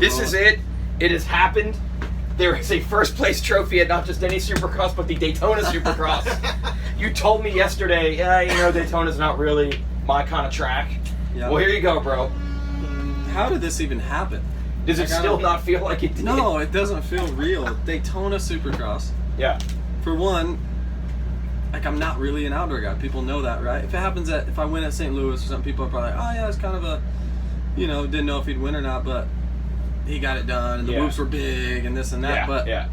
This is it. It has happened. There is a first place trophy at not just any Supercross, but the Daytona Supercross. You told me yesterday, Daytona's not really my kind of track. Yeah. Well, here you go, bro. How did this even happen? Does it still not feel like it did? No, it doesn't feel real. Daytona Supercross. Yeah. For one, I'm not really an outdoor guy. People know that, right? If I win at St. Louis or something, people are probably like, oh yeah, it's kind of a, didn't know if he'd win or not, but he got it done, and the whoops were big, and this and that.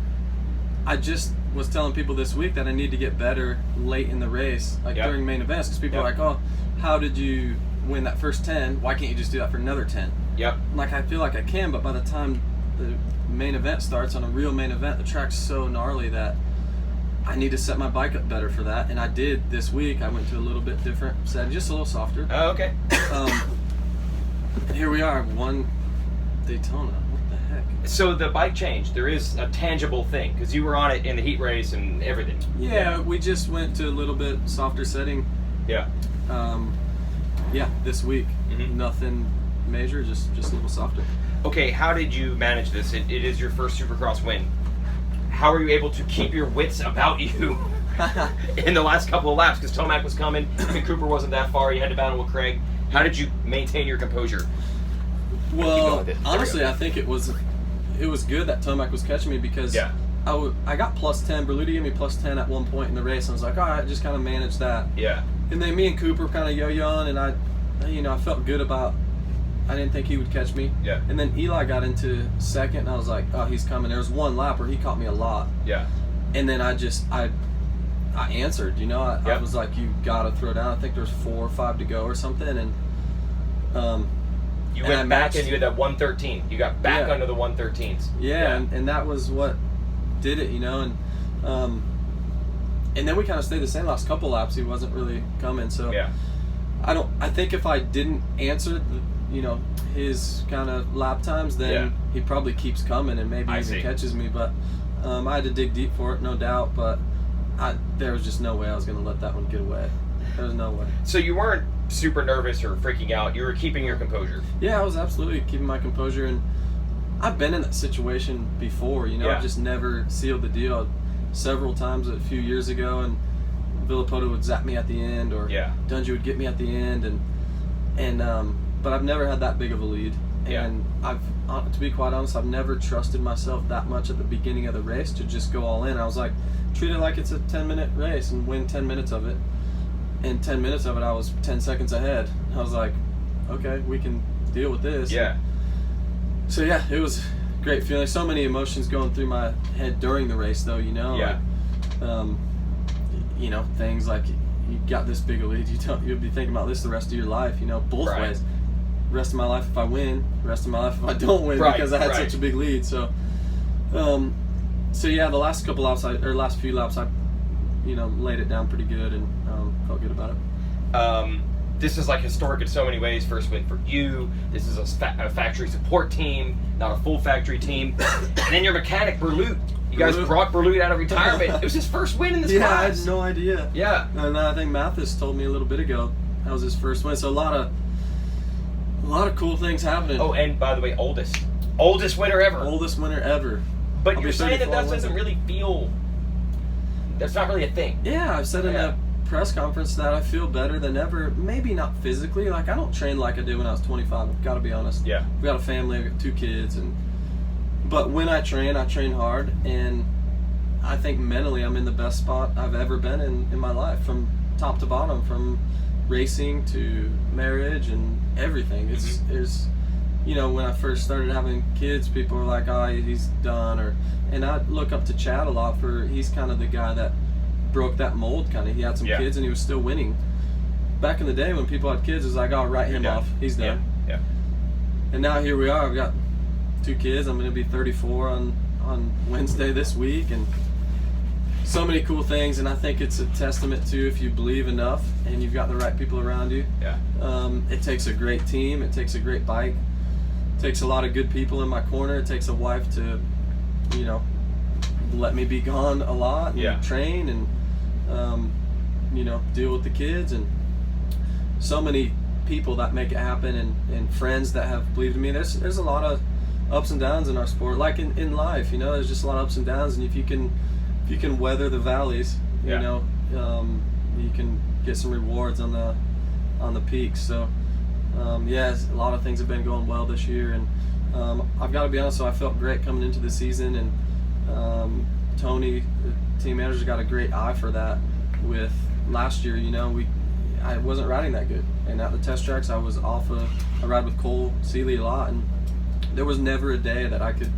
I just was telling people this week that I need to get better late in the race, during main events, because people are like, oh, how did you win that first 10? Why can't you just do that for another 10? Yep. I feel like I can, but by the time the main event starts, on a real main event, the track's so gnarly that I need to set my bike up better for that, and I did this week. I went to a little bit different setting, just a little softer. Oh, okay. And here we are, one Daytona. What the heck? So the bike changed. There is a tangible thing, because you were on it in the heat race and everything. Yeah, we just went to a little bit softer setting. Yeah. This week. Mm-hmm. Nothing major, just a little softer. Okay, how did you manage this? It is your first Supercross win. How are you able to keep your wits about you in the last couple of laps? Because Tomac was coming, and Cooper wasn't that far. You had to battle with Craig. How did you maintain your composure? Well, honestly, I think it was good that Tomac was catching me, because I got plus 10. Berluti gave me plus 10 at one point in the race. I was like, all right, just kind of manage that. Yeah. And then me and Cooper kind of yo-yoing, and I felt good about. I didn't think he would catch me. Yeah. And then Eli got into second, and I was like, oh, he's coming. There was one lap where he caught me a lot. Yeah. And then I answered, I was like, you got to throw down. I think there's 4 or 5 to go or something. And you went back and you had that 113. You got back under the 113s. Yeah. And that was what did it, And then we kind of stayed the same last couple laps. He wasn't really coming. So I think if I didn't answer his kind of lap times, then he probably keeps coming and maybe even catches me. But I had to dig deep for it, no doubt. But there was just no way I was going to let that one get away. There was no way. So you weren't super nervous or freaking out. You were keeping your composure. Yeah, I was absolutely keeping my composure. And I've been in that situation before. I've just never sealed the deal. Several times a few years ago, and Villopoto would zap me at the end, or Dungy would get me at the end, and but I've never had that big of a lead, and to be quite honest, I've never trusted myself that much at the beginning of the race to just go all in. I was like, treat it like it's a 10-minute race and win 10 minutes of it. In 10 minutes of it, I was 10 seconds ahead. I was like, okay, we can deal with this. Yeah. So it was a great feeling. So many emotions going through my head during the race, though. Yeah. Things like you got this big a lead. You'll be thinking about this the rest of your life. Both ways. Rest of my life if I win. Rest of my life if I don't win, because I had such a big lead. So, the last couple laps, last few laps, I, laid it down pretty good and felt good about it. This is historic in so many ways. First win for you. This is a factory support team, not a full factory team. And then your mechanic, Berlut. You guys brought Berlut out of retirement. It was his first win in this class. I had no idea. Yeah. And I think Mathis told me a little bit ago that was his first win. So a lot of cool things happening. Oh, and by the way, oldest winner ever. Oldest winner ever. But you're saying that doesn't really feel. That's not really a thing. Yeah, I've said in a press conference that I feel better than ever. Maybe not physically. I don't train like I did when I was 25. I've got to be honest. Yeah. I've got a family. I've got 2 kids, but when I train hard, and I think mentally I'm in the best spot I've ever been in my life, from top to bottom, from racing to marriage and everything. It's when I first started having kids, people were like, oh, he's done, and I look up to Chad a lot he's kind of the guy that broke that mold. He had some kids and he was still winning. Back in the day when people had kids, it was like, oh, write him off, he's done. Yeah. And now here we are. I've got 2 kids. I'm going to be 34 on Wednesday this week, and so many cool things. And I think it's a testament to, if you believe enough and you've got the right people around you. It takes a great team. It takes a great bike. It takes a lot of good people in my corner. It takes a wife to, let me be gone a lot and train and deal with the kids, and so many people that make it happen, and friends that have believed in me. There's a lot of ups and downs in our sport, like in life. You know, there's just a lot of ups and downs, and if you can weather the valleys, you know, you can get some rewards on the peaks. So yeah, a lot of things have been going well this year, and I've got to be honest. So I felt great coming into the season, and Tony, the team manager, got a great eye for that. With last year, you know, I wasn't riding that good, and at the test tracks I was I ride with Cole Seeley a lot, and there was never a day that I could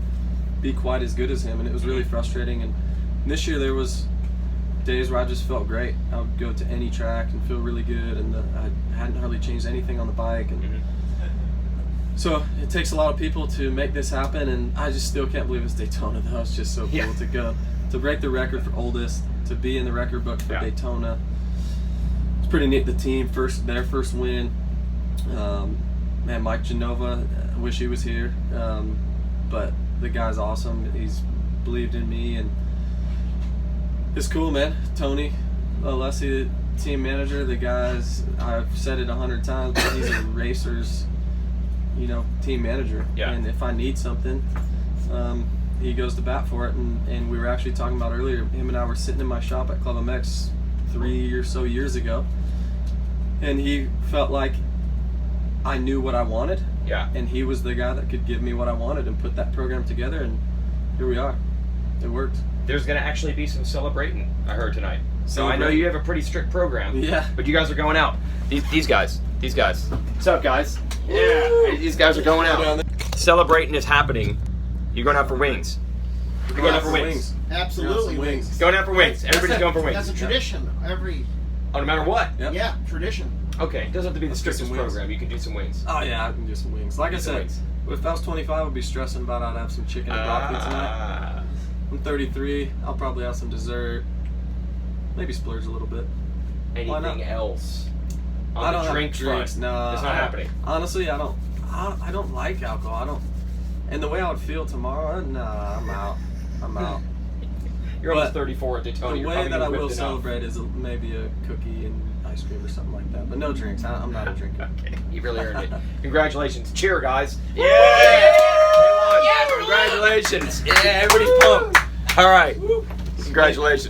be quite as good as him, and it was really frustrating. And this year there was days where I just felt great. I would go to any track and feel really good, and I hadn't hardly changed anything on the bike, and so it takes a lot of people to make this happen, and I just still can't believe it's Daytona though. It's just so cool to go, to break the record for oldest, to be in the record book for Daytona. It's pretty neat. The team their first win. Man, Mike Genova, I wish he was here, but the guy's awesome. He's believed in me, and it's cool, man. Tony Alessi, the team manager, the guys, I've said it 100 times, but he's a racer's, you know, team manager. Yeah. And if I need something, he goes to bat for it. And we were actually talking about earlier, him and I were sitting in my shop at Club MX 3 or so years ago, and he felt like I knew what I wanted. Yeah. And he was the guy that could give me what I wanted and put that program together, and here we are. It worked. There's going to actually be some celebrating, I heard tonight. So I know you have a pretty strict program. Yeah. But you guys are going out. These guys. What's up, guys? Yeah. These guys are going out. Celebrating is happening. You're going out for wings. You're going out for wings. Absolutely, wings. Going out for wings. Everybody's going for wings. That's a tradition. No matter what? Yep. Yeah, tradition. Okay, it doesn't have to be the strictest program. You can do some wings. Oh yeah, I can do some wings. Like I said, if I was 25, I'd be stressing about I'd have some chicken and broccoli tonight. I'm 33. I'll probably have some dessert. Maybe splurge a little bit. Anything else? I don't have drinks. No, it's not happening. Honestly, I don't like alcohol. And the way I would feel tomorrow, nah, I'm out. You're almost 34 at Daytona. The way that I will celebrate is maybe a cookie and ice cream or something like that. But no drinks. I'm not a drinker. Okay, you really earned it. Congratulations. Cheer, guys. Yeah! Yeah! Congratulations. Yeah, everybody's pumped. All right. Congratulations.